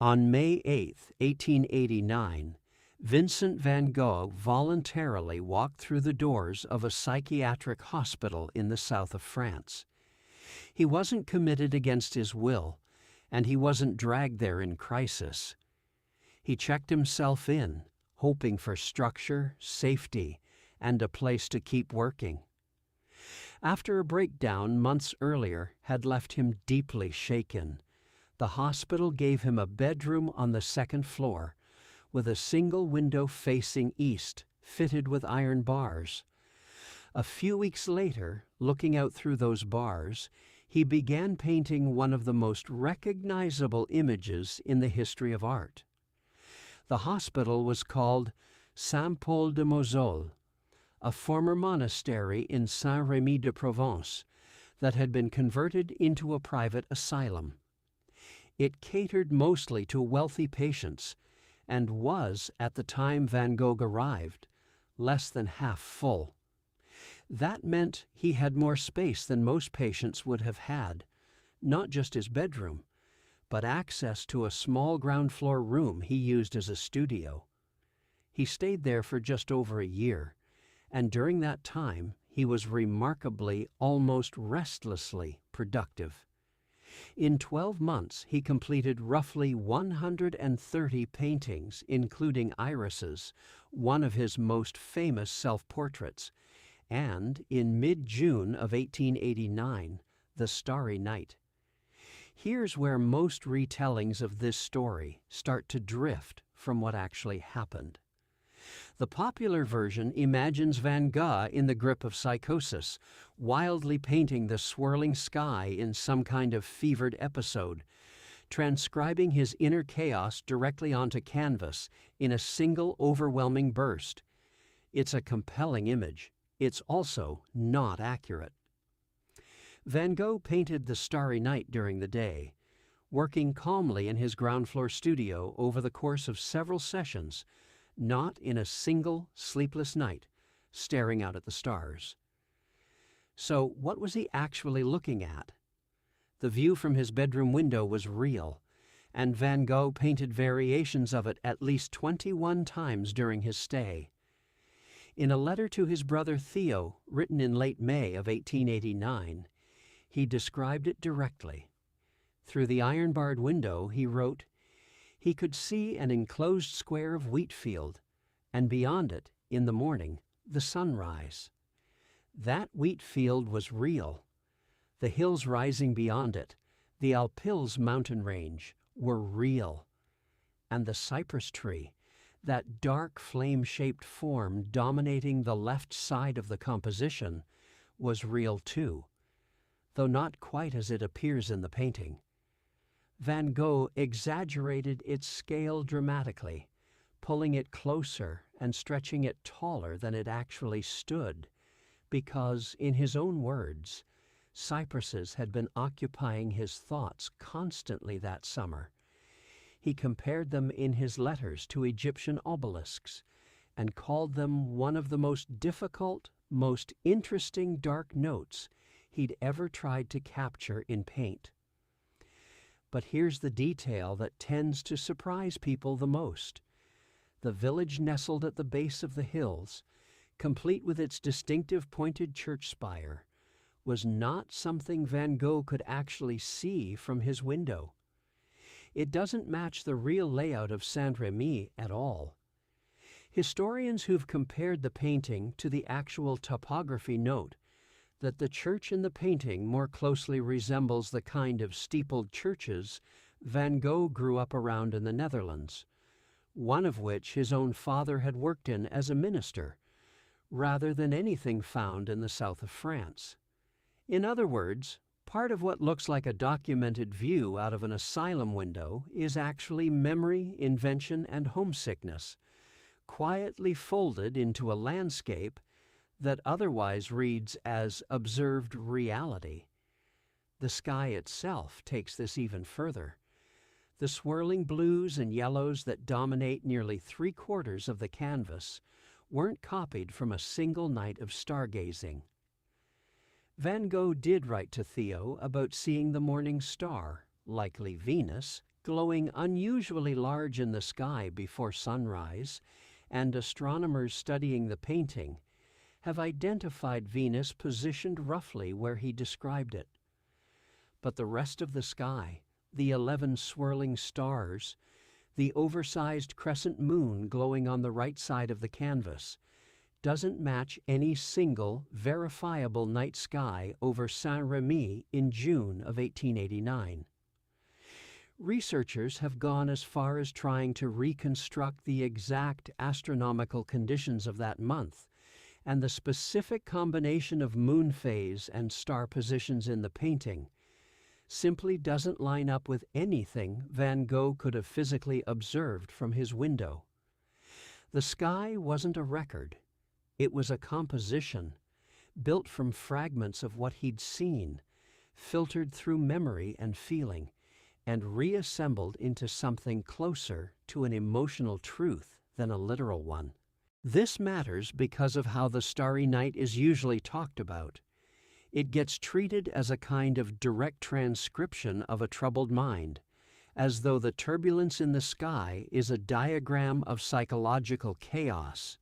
On May 8, 1889, Vincent van Gogh voluntarily walked through the doors of a psychiatric hospital in the south of France. He wasn't committed against his will, and he wasn't dragged there in crisis. He checked himself in, hoping for structure, safety, and a place to keep working. After a breakdown months earlier had left him deeply shaken, the hospital gave him a bedroom on the second floor, with a single window facing east, fitted with iron bars. A few weeks later, looking out through those bars, he began painting one of the most recognizable images in the history of art. The hospital was called Saint-Paul-de-Moselle, a former monastery in Saint-Rémy-de-Provence that had been converted into a private asylum. It catered mostly to wealthy patients and was, at the time Van Gogh arrived, less than half full. That meant he had more space than most patients would have had, not just his bedroom, but access to a small ground floor room he used as a studio. He stayed there for just over a year, and during that time he was remarkably, almost restlessly productive. In 12 months he completed roughly 130 paintings, including irises, one of his most famous self-portraits, and in mid-June of 1889, The Starry Night. Here's where most retellings of this story start to drift from what actually happened. The popular version imagines Van Gogh in the grip of psychosis, wildly painting the swirling sky in some kind of fevered episode, transcribing his inner chaos directly onto canvas in a single overwhelming burst. It's a compelling image. It's also not accurate. Van Gogh painted The Starry Night during the day, working calmly in his ground floor studio over the course of several sessions, not in a single sleepless night, staring out at the stars. So what was he actually looking at? The view from his bedroom window was real, and Van Gogh painted variations of it at least 21 times during his stay. In a letter to his brother Theo, written in late May of 1889, he described it directly. Through the iron-barred window, he wrote, he could see an enclosed square of wheat field, and beyond it, in the morning, the sunrise. That wheat field was real. The hills rising beyond it, the Alpilles mountain range, were real. And the cypress tree, that dark flame-shaped form dominating the left side of the composition, was real too, though not quite as it appears in the painting. Van Gogh exaggerated its scale dramatically, pulling it closer and stretching it taller than it actually stood, because, in his own words, cypresses had been occupying his thoughts constantly that summer. He compared them in his letters to Egyptian obelisks and called them one of the most difficult, most interesting dark notes he'd ever tried to capture in paint. But here's the detail that tends to surprise people the most. The village nestled at the base of the hills, complete with its distinctive pointed church spire, was not something Van Gogh could actually see from his window. It doesn't match the real layout of Saint-Rémy at all. Historians who've compared the painting to the actual topography note that the church in the painting more closely resembles the kind of steepled churches Van Gogh grew up around in the Netherlands, one of which his own father had worked in as a minister, rather than anything found in the south of France. In other words, part of what looks like a documented view out of an asylum window is actually memory, invention, and homesickness, quietly folded into a landscape that otherwise reads as observed reality. The sky itself takes this even further. The swirling blues and yellows that dominate nearly 3/4 of the canvas weren't copied from a single night of stargazing. Van Gogh did write to Theo about seeing the morning star, likely Venus, glowing unusually large in the sky before sunrise, and astronomers studying the painting have identified Venus positioned roughly where he described it. But the rest of the sky, the 11 swirling stars, the oversized crescent moon glowing on the right side of the canvas, doesn't match any single verifiable night sky over Saint-Rémy in June of 1889. Researchers have gone as far as trying to reconstruct the exact astronomical conditions of that month, and the specific combination of moon phase and star positions in the painting simply doesn't line up with anything Van Gogh could have physically observed from his window. The sky wasn't a record. It was a composition, built from fragments of what he'd seen, filtered through memory and feeling, and reassembled into something closer to an emotional truth than a literal one. This matters because of how the starry night is usually talked about. It gets treated as a kind of direct transcription of a troubled mind, as though the turbulence in the sky is a diagram of psychological chaos.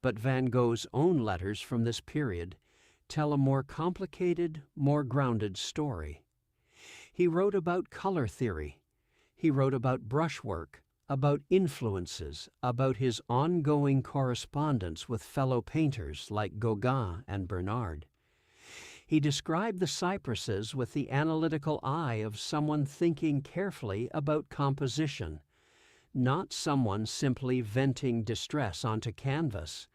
But Van Gogh's own letters from this period tell a more complicated, more grounded story. He wrote about color theory. He wrote about brushwork, about influences, about his ongoing correspondence with fellow painters like Gogh and Bernard. He described the cypresses with the analytical eye of someone thinking carefully about composition, not someone simply venting distress onto canvas.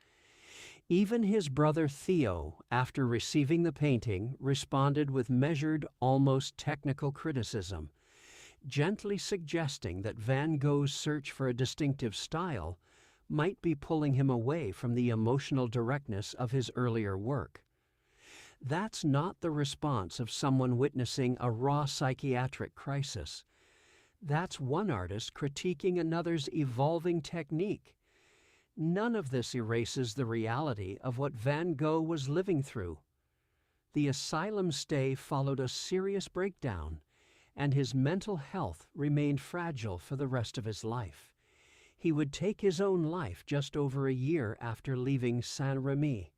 Even his brother Theo, after receiving the painting, responded with measured, almost technical criticism, gently suggesting that Van Gogh's search for a distinctive style might be pulling him away from the emotional directness of his earlier work. That's not the response of someone witnessing a raw psychiatric crisis. That's one artist critiquing another's evolving technique. None of this erases the reality of what Van Gogh was living through. The asylum stay followed a serious breakdown, and his mental health remained fragile for the rest of his life. He would take his own life just over a year after leaving Saint-Rémy.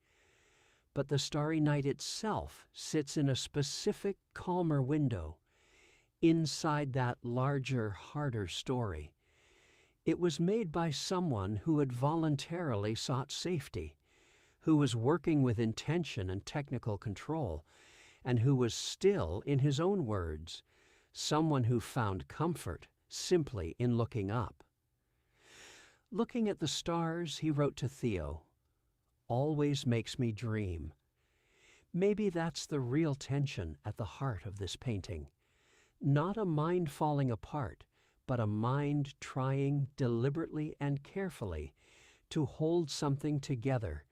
But the starry night itself sits in a specific, calmer window, inside that larger, harder story. It was made by someone who had voluntarily sought safety, who was working with intention and technical control, and who was still, in his own words, someone who found comfort simply in looking up. Looking at the stars, he wrote to Theo, always makes me dream. Maybe that's the real tension at the heart of this painting. Not a mind falling apart, but a mind trying deliberately and carefully to hold something together,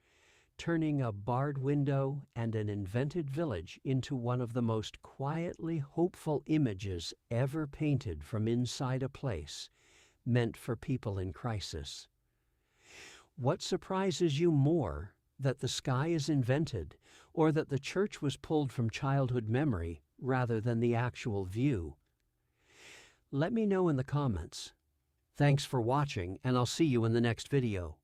turning a barred window and an invented village into one of the most quietly hopeful images ever painted from inside a place meant for people in crisis. What surprises you more, that the sky is invented, or that the church was pulled from childhood memory rather than the actual view? Let me know in the comments. Thanks for watching, and I'll see you in the next video.